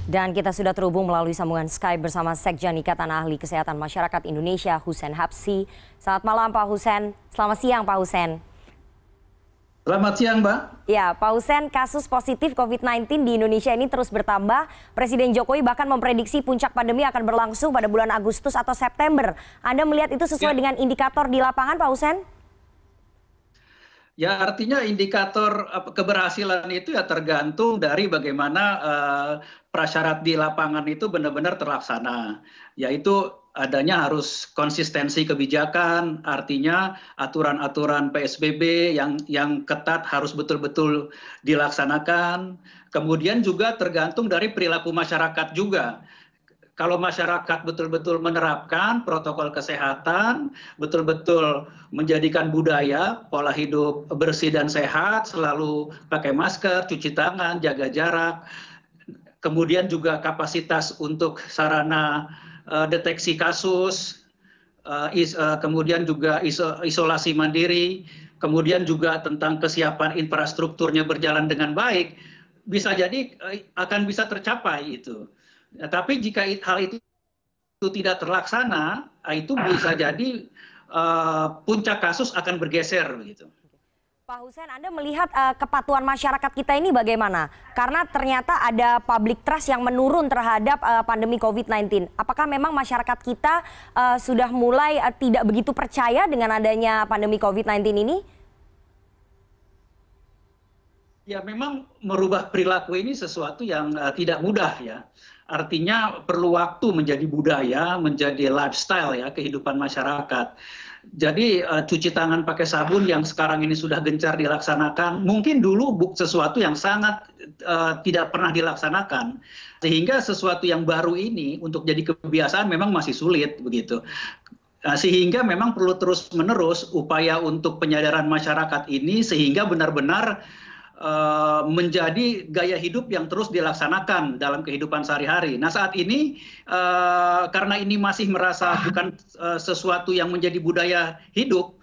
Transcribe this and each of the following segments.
Dan kita sudah terhubung melalui sambungan Skype bersama Sekjen Ikatan Ahli Kesehatan Masyarakat Indonesia, Husein Habsyi. Selamat malam Pak Husein. Selamat siang Pak Husein. Selamat siang, Mbak. Ya, Pak Husein, kasus positif COVID-19 di Indonesia ini terus bertambah. Presiden Jokowi bahkan memprediksi puncak pandemi akan berlangsung pada bulan Agustus atau September. Anda melihat itu sesuai dengan indikator di lapangan, Pak Husein? Ya, artinya indikator keberhasilan itu ya tergantung dari bagaimana prasyarat di lapangan itu benar-benar terlaksana. Yaitu adanya harus konsistensi kebijakan, artinya aturan-aturan PSBB yang ketat harus betul-betul dilaksanakan. Kemudian juga tergantung dari perilaku masyarakat juga. Kalau masyarakat betul-betul menerapkan protokol kesehatan, betul-betul menjadikan budaya pola hidup bersih dan sehat, selalu pakai masker, cuci tangan, jaga jarak, kemudian juga kapasitas untuk sarana deteksi kasus, kemudian juga isolasi mandiri, kemudian juga tentang kesiapan infrastrukturnya berjalan dengan baik, bisa jadi akan bisa tercapai itu. Tapi jika hal itu tidak terlaksana, itu bisa jadi puncak kasus akan bergeser begitu. Pak Husein, Anda melihat kepatuhan masyarakat kita ini bagaimana? Karena ternyata ada public trust yang menurun terhadap pandemi COVID-19. Apakah memang masyarakat kita sudah mulai tidak begitu percaya dengan adanya pandemi COVID-19 ini? Ya, memang merubah perilaku ini sesuatu yang tidak mudah ya. Artinya perlu waktu menjadi budaya, menjadi lifestyle ya, kehidupan masyarakat. Jadi cuci tangan pakai sabun yang sekarang ini sudah gencar dilaksanakan, mungkin dulu sesuatu yang sangat tidak pernah dilaksanakan. Sehingga sesuatu yang baru ini untuk jadi kebiasaan memang masih sulit begitu. Sehingga memang perlu terus-menerus upaya untuk penyadaran masyarakat ini sehingga benar-benar menjadi gaya hidup yang terus dilaksanakan dalam kehidupan sehari-hari. Nah, saat ini karena ini masih merasa bukan sesuatu yang menjadi budaya hidup,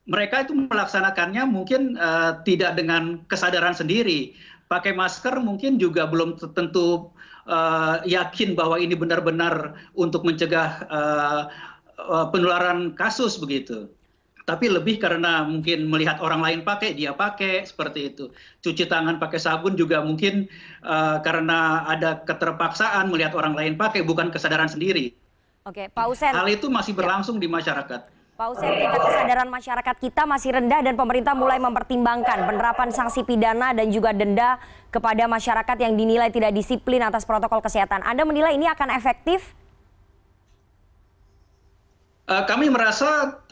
mereka itu melaksanakannya mungkin tidak dengan kesadaran sendiri. Pakai masker mungkin juga belum tentu yakin bahwa ini benar-benar untuk mencegah penularan kasus begitu. Tapi lebih karena mungkin melihat orang lain pakai, dia pakai, seperti itu. Cuci tangan pakai sabun juga mungkin karena ada keterpaksaan melihat orang lain pakai, bukan kesadaran sendiri. Oke, Pak Husein. Hal itu masih berlangsung di masyarakat. Pak Husein, tingkat kesadaran masyarakat kita masih rendah dan pemerintah mulai mempertimbangkan penerapan sanksi pidana dan juga denda kepada masyarakat yang dinilai tidak disiplin atas protokol kesehatan. Anda menilai ini akan efektif? Kami merasa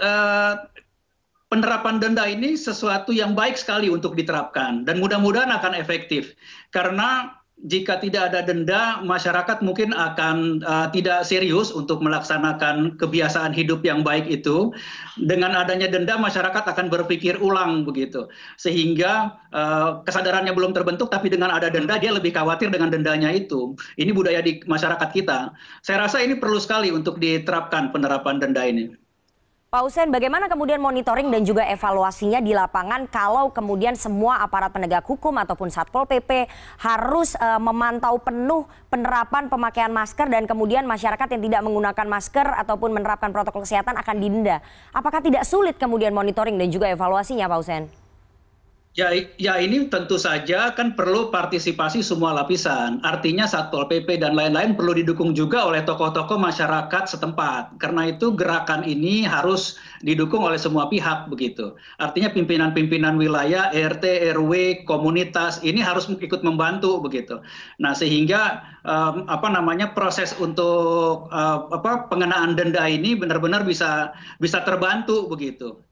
penerapan denda ini sesuatu yang baik sekali untuk diterapkan dan mudah-mudahan akan efektif. Karena jika tidak ada denda, masyarakat mungkin akan tidak serius untuk melaksanakan kebiasaan hidup yang baik itu. Dengan adanya denda, masyarakat akan berpikir ulang begitu. Sehingga kesadarannya belum terbentuk, tapi dengan ada denda, dia lebih khawatir dengan dendanya itu. Ini budaya di masyarakat kita. Saya rasa ini perlu sekali untuk diterapkan penerapan denda ini. Pak Husein, bagaimana kemudian monitoring dan juga evaluasinya di lapangan kalau kemudian semua aparat penegak hukum ataupun Satpol PP harus memantau penuh penerapan pemakaian masker dan kemudian masyarakat yang tidak menggunakan masker ataupun menerapkan protokol kesehatan akan didenda. Apakah tidak sulit kemudian monitoring dan juga evaluasinya, Pak Husein? Ya, ini tentu saja kan perlu partisipasi semua lapisan. Artinya Satpol PP dan lain-lain perlu didukung juga oleh tokoh-tokoh masyarakat setempat. Karena itu gerakan ini harus didukung oleh semua pihak begitu. Artinya pimpinan-pimpinan wilayah, RT, RW, komunitas ini harus ikut membantu begitu. Nah, sehingga proses untuk pengenaan denda ini benar-benar bisa terbantu begitu.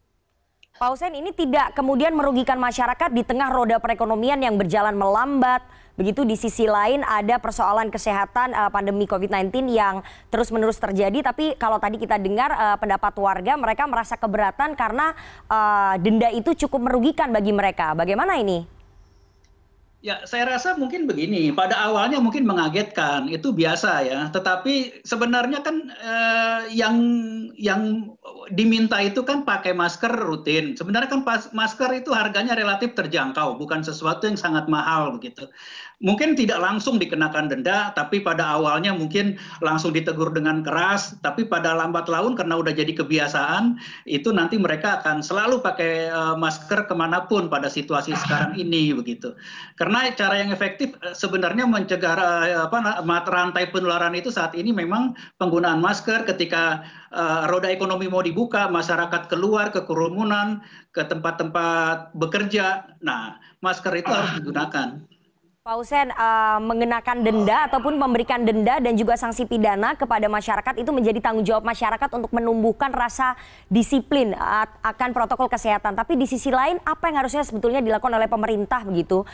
Pak Husein, ini tidak kemudian merugikan masyarakat di tengah roda perekonomian yang berjalan melambat. Begitu di sisi lain ada persoalan kesehatan pandemi COVID-19 yang terus-menerus terjadi. Tapi kalau tadi kita dengar pendapat warga, mereka merasa keberatan karena denda itu cukup merugikan bagi mereka. Bagaimana ini? Ya, saya rasa mungkin begini, pada awalnya mungkin mengagetkan, itu biasa ya. Tetapi sebenarnya kan yang diminta itu kan pakai masker rutin. Sebenarnya kan masker itu harganya relatif terjangkau, bukan sesuatu yang sangat mahal begitu. mungkin tidak langsung dikenakan denda, tapi pada awalnya mungkin langsung ditegur dengan keras, tapi pada lambat laun karena udah jadi kebiasaan, itu nanti mereka akan selalu pakai masker kemanapun pada situasi sekarang ini begitu. Karena cara yang efektif sebenarnya mencegah rantai penularan itu saat ini memang penggunaan masker ketika roda ekonomi mau dibuka, masyarakat keluar ke kerumunan, ke tempat-tempat bekerja. Nah, masker itu harus digunakan. Pak Hussein, mengenakan denda ataupun memberikan denda dan juga sanksi pidana kepada masyarakat itu menjadi tanggung jawab masyarakat untuk menumbuhkan rasa disiplin akan protokol kesehatan. Tapi di sisi lain, apa yang harusnya sebetulnya dilakukan oleh pemerintah begitu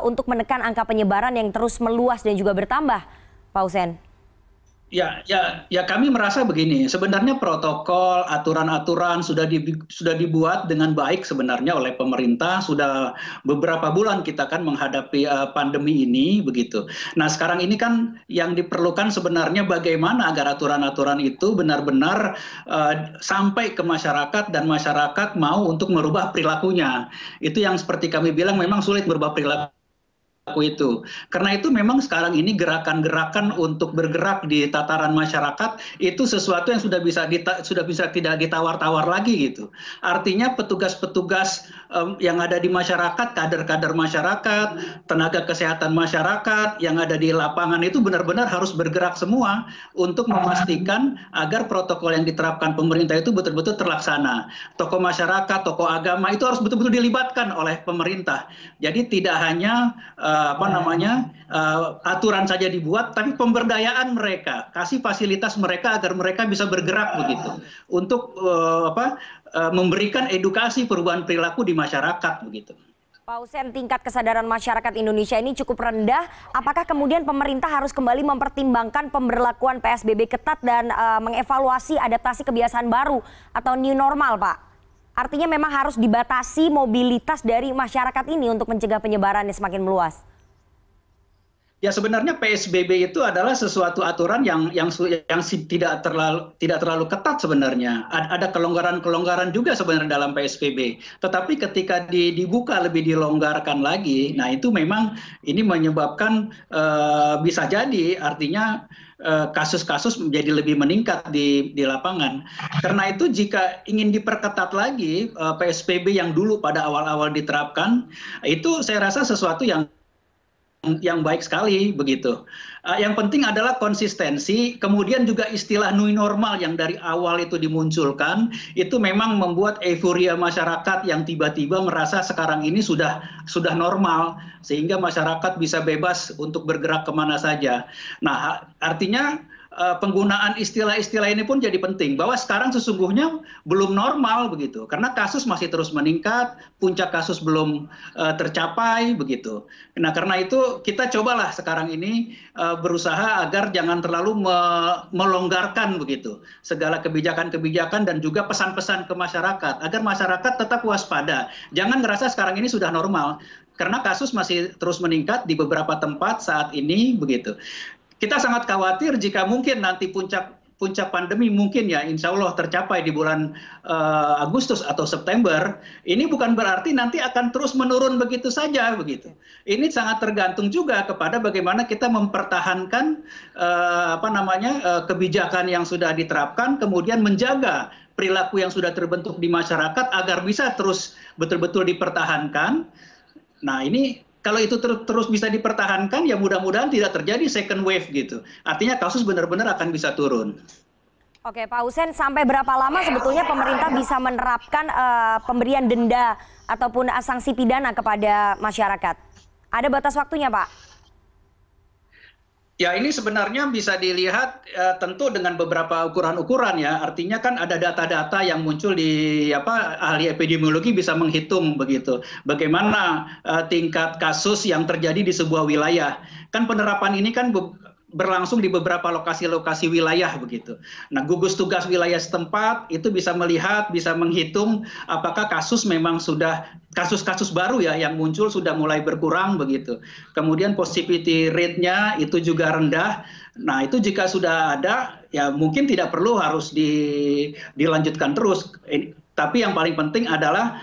untuk menekan angka penyebaran yang terus meluas dan juga bertambah, Pak Hussein? Ya, kami merasa begini. Sebenarnya protokol, aturan-aturan sudah dibuat dengan baik sebenarnya oleh pemerintah. Sudah beberapa bulan kita kan menghadapi pandemi ini begitu. Nah, sekarang ini kan yang diperlukan sebenarnya bagaimana agar aturan-aturan itu benar-benar sampai ke masyarakat dan masyarakat mau untuk merubah perilakunya. Itu yang seperti kami bilang memang sulit merubah perilaku itu. Karena itu memang sekarang ini gerakan-gerakan untuk bergerak di tataran masyarakat itu sesuatu yang sudah bisa tidak ditawar-tawar lagi gitu. Artinya petugas-petugas yang ada di masyarakat, kader-kader masyarakat, tenaga kesehatan masyarakat yang ada di lapangan itu benar-benar harus bergerak semua untuk memastikan agar protokol yang diterapkan pemerintah itu betul-betul terlaksana. Tokoh masyarakat, tokoh agama itu harus betul-betul dilibatkan oleh pemerintah. Jadi tidak hanya aturan saja dibuat, tapi pemberdayaan mereka, kasih fasilitas mereka agar mereka bisa bergerak begitu untuk memberikan edukasi perubahan perilaku di masyarakat begitu. Pak Hussein, tingkat kesadaran masyarakat Indonesia ini cukup rendah. Apakah kemudian pemerintah harus kembali mempertimbangkan pemberlakuan PSBB ketat dan mengevaluasi adaptasi kebiasaan baru atau new normal, Pak? Artinya memang harus dibatasi mobilitas dari masyarakat ini untuk mencegah penyebarannya semakin meluas. Ya, sebenarnya PSBB itu adalah sesuatu aturan yang tidak terlalu ketat sebenarnya. Ada kelonggaran-kelonggaran juga sebenarnya dalam PSBB. Tetapi ketika dibuka lebih dilonggarkan lagi, nah itu memang ini menyebabkan bisa jadi artinya kasus-kasus menjadi lebih meningkat di lapangan. Karena itu jika ingin diperketat lagi PSBB yang dulu pada awal-awal diterapkan, itu saya rasa sesuatu yang baik sekali begitu. Yang penting adalah konsistensi, kemudian juga istilah new normal yang dari awal itu dimunculkan, itu memang membuat euforia masyarakat yang tiba-tiba merasa sekarang ini sudah normal, sehingga masyarakat bisa bebas untuk bergerak kemana saja. Nah, artinya penggunaan istilah-istilah ini pun jadi penting, bahwa sekarang sesungguhnya belum normal begitu, karena kasus masih terus meningkat, puncak kasus belum tercapai begitu. Nah, karena itu kita cobalah sekarang ini berusaha agar jangan terlalu melonggarkan begitu segala kebijakan-kebijakan dan juga pesan-pesan ke masyarakat, agar masyarakat tetap waspada, jangan ngerasa sekarang ini sudah normal, karena kasus masih terus meningkat di beberapa tempat saat ini begitu. Kita sangat khawatir jika mungkin nanti puncak pandemi mungkin ya insya Allah tercapai di bulan Agustus atau September. Ini bukan berarti nanti akan terus menurun begitu saja begitu. Ini sangat tergantung juga kepada bagaimana kita mempertahankan kebijakan yang sudah diterapkan, kemudian menjaga perilaku yang sudah terbentuk di masyarakat agar bisa terus betul-betul dipertahankan. Nah, ini kalau itu terus bisa dipertahankan, ya mudah-mudahan tidak terjadi second wave gitu. Artinya kasus benar-benar akan bisa turun. Oke, Pak Hussein, sampai berapa lama sebetulnya pemerintah bisa menerapkan pemberian denda ataupun sanksi pidana kepada masyarakat? Ada batas waktunya, Pak? Ya, ini sebenarnya bisa dilihat tentu dengan beberapa ukuran-ukuran ya. Artinya kan ada data-data yang muncul di ahli epidemiologi bisa menghitung begitu. Bagaimana tingkat kasus yang terjadi di sebuah wilayah. Kan penerapan ini kan berlangsung di beberapa lokasi-lokasi wilayah begitu. Nah, gugus tugas wilayah setempat itu bisa melihat, bisa menghitung apakah kasus memang sudah kasus-kasus baru ya yang muncul sudah mulai berkurang begitu. Kemudian positivity rate-nya itu juga rendah. Nah, itu jika sudah ada ya mungkin tidak perlu harus dilanjutkan terus. Tapi yang paling penting adalah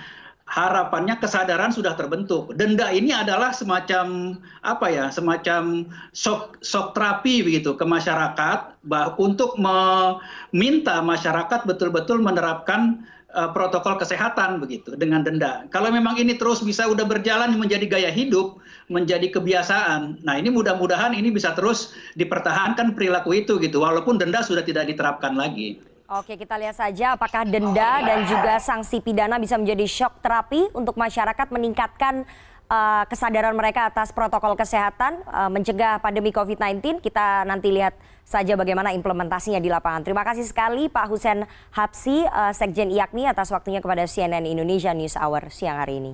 harapannya kesadaran sudah terbentuk. Denda ini adalah semacam apa ya, semacam shock terapi begitu ke masyarakat untuk meminta masyarakat betul-betul menerapkan protokol kesehatan begitu dengan denda. Kalau memang ini terus bisa udah berjalan menjadi gaya hidup, menjadi kebiasaan. Nah, ini mudah-mudahan ini bisa terus dipertahankan perilaku itu gitu, walaupun denda sudah tidak diterapkan lagi. Oke, kita lihat saja apakah denda dan juga sanksi pidana bisa menjadi shock terapi untuk masyarakat meningkatkan kesadaran mereka atas protokol kesehatan mencegah pandemi COVID-19. Kita nanti lihat saja bagaimana implementasinya di lapangan. Terima kasih sekali Pak Hussein Habsyi, Sekjen IAKMI atas waktunya kepada CNN Indonesia News Hour siang hari ini.